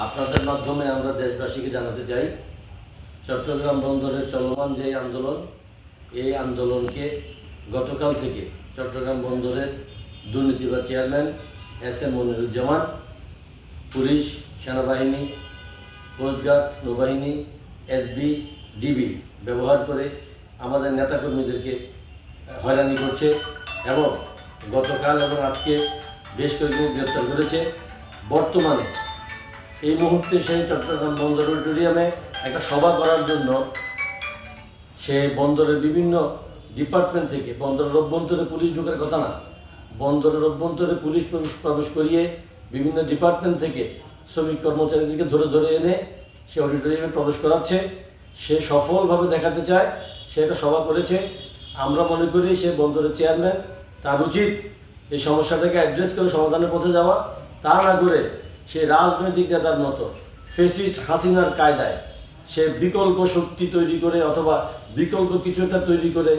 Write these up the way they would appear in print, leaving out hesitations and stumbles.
আপনাদের মাধ্যমে আমরা দেশবাসীকে জানাতে চাই, চট্টগ্রাম বন্দরের চলমান যে আন্দোলন, এই আন্দোলনকে গতকাল থেকে চট্টগ্রাম বন্দরের দুর্নীতিবাজ চেয়ারম্যান এস.এম. মনিরুজ্জামান, পুলিশ, সেনাবাহিনী, কোস্টগার্ড, নৌবাহিনী, এসবি, ডিবি ব্যবহার করে আমাদের নেতাকর্মীদেরকে হয়রানি করছে এবং গতকাল এবং আজকে বেশ কয়েকজন গ্রেপ্তার করেছে। বর্তমানে এই মুহূর্তে সেই চট্টগ্রাম বন্দর অডিটোরিয়ামে একটা সভা করার জন্য সে বন্দরের বিভিন্ন ডিপার্টমেন্ট থেকে, বন্দরের অভ্যন্তরে পুলিশ ঢোকার কথা না, বন্দরের অভ্যন্তরে পুলিশ প্রবেশ করিয়ে বিভিন্ন ডিপার্টমেন্ট থেকে শ্রমিক কর্মচারীদেরকে ধরে ধরে এনে সে অডিটোরিয়ামে প্রবেশ করাচ্ছে। সে সফলভাবে দেখাতে চায় সে একটা সভা করেছে। আমরা মনে করি সে বন্দরের চেয়ারম্যান, তার উচিত এই সমস্যাটাকে অ্যাড্রেস করে সমাধানের পথে যাওয়া। তা না করে সে রাজনৈতিক নেতার মতো ফ্যাসিস্ট হাসিনার কায়দায় সে বিকল্প শক্তি তৈরি করে অথবা বিকল্প কিছু একটা তৈরি করে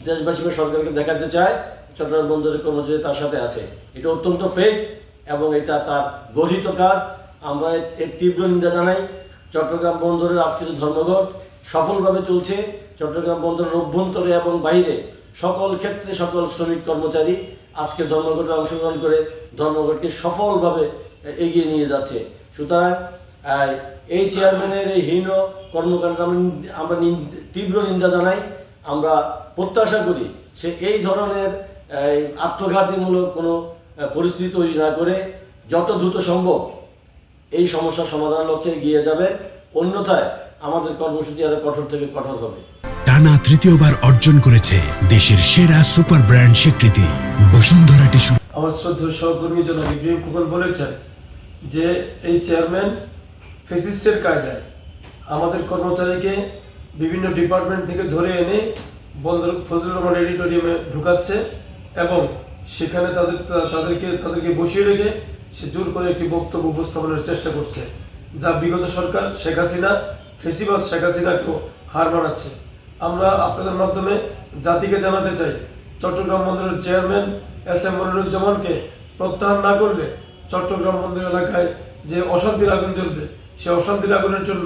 দেশবাসী বা সরকারকে দেখাতে চায় চট্টগ্রাম বন্দরের কর্মচারী তার সাথে আছে। এটা অত্যন্ত ফেক এবং এটা তার গর্হিত কাজ। আমরা এর তীব্র নিন্দা জানাই। চট্টগ্রাম বন্দরের আজকে যে ধর্মঘট সফলভাবে চলছে, চট্টগ্রাম বন্দরের অভ্যন্তরে এবং বাইরে সকল ক্ষেত্রে সকল শ্রমিক কর্মচারী আজকে ধর্মঘটে অংশগ্রহণ করে ধর্মঘটকে সফলভাবে এগিয়ে নিয়ে যাচ্ছে। সুতরাং এই চেয়ারম্যানের এই হীন কর্মকাণ্ড আমরা তীব্র নিন্দা জানাই। আমরা প্রত্যাশা করি সে এই ধরনের আত্মঘাতীমূলক কোনো পরিস্থিতি তৈরি না করে যত দ্রুত সম্ভব এই সমস্যার সমাধানের লক্ষ্যে এগিয়ে যাবে। অন্যথায় আমাদের কর্মসূচি আরো কঠোর থেকে কঠোর হবে। টানা তৃতীয়বার অর্জন করেছে দেশের সেরা সুপার ব্র্যান্ড স্বীকৃতি বসুন্ধরা টিস্যু। আমার শ্রদ্ধেয় সহকর্মী জনাব ইব্রাহিম খোকন বলেছেন যে এই চেয়ারম্যান ফ্যাসিস্টের কায়দায় আমাদের কর্মচারীকে বিভিন্ন ডিপার্টমেন্ট থেকে ধরে এনে বন্দর ফজলুর রহমান অডিটোরিয়ামে ঢুকাচ্ছে এবং সেখানে তাদেরকে বসিয়ে রেখে সে জোর করে একটি বক্তব্য উপস্থাপনের চেষ্টা করছে, যা বিগত সরকার শেখ হাসিনা, ফেসিবাদ শেখ হাসিনাকেও হার মানাচ্ছে। আমরা আপনাদের মাধ্যমে জাতিকে জানাতে চাই, চট্টগ্রাম বন্দরের চেয়ারম্যান এস.এম. মনিরুজ্জামানকে প্রত্যাহার না করলে চট্টগ্রাম বন্দর এলাকায় যে অশান্তির আগুন জ্বলবে, সে অশান্তির আগুনের জন্য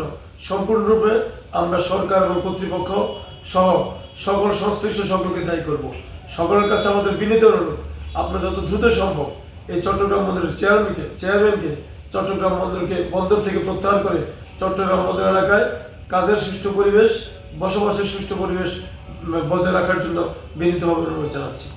সম্পূর্ণরূপে আমরা সরকার এবং কর্তৃপক্ষ সহ সকল সংশ্লিষ্ট সকলকে দায়ী করব। সকলের কাছে আমাদের বিনীত অনুরোধ, আপনারা যত দ্রুত সম্ভব এই চট্টগ্রাম বন্দরের চেয়ারম্যানকে চট্টগ্রাম বন্দর থেকে প্রত্যাহার করে চট্টগ্রাম বন্দর এলাকায় কাজের সুষ্ঠু পরিবেশ, বসবাসের সুষ্ঠু পরিবেশ বজায় রাখার জন্য বিনীতভাবে অনুরোধ জানাচ্ছি।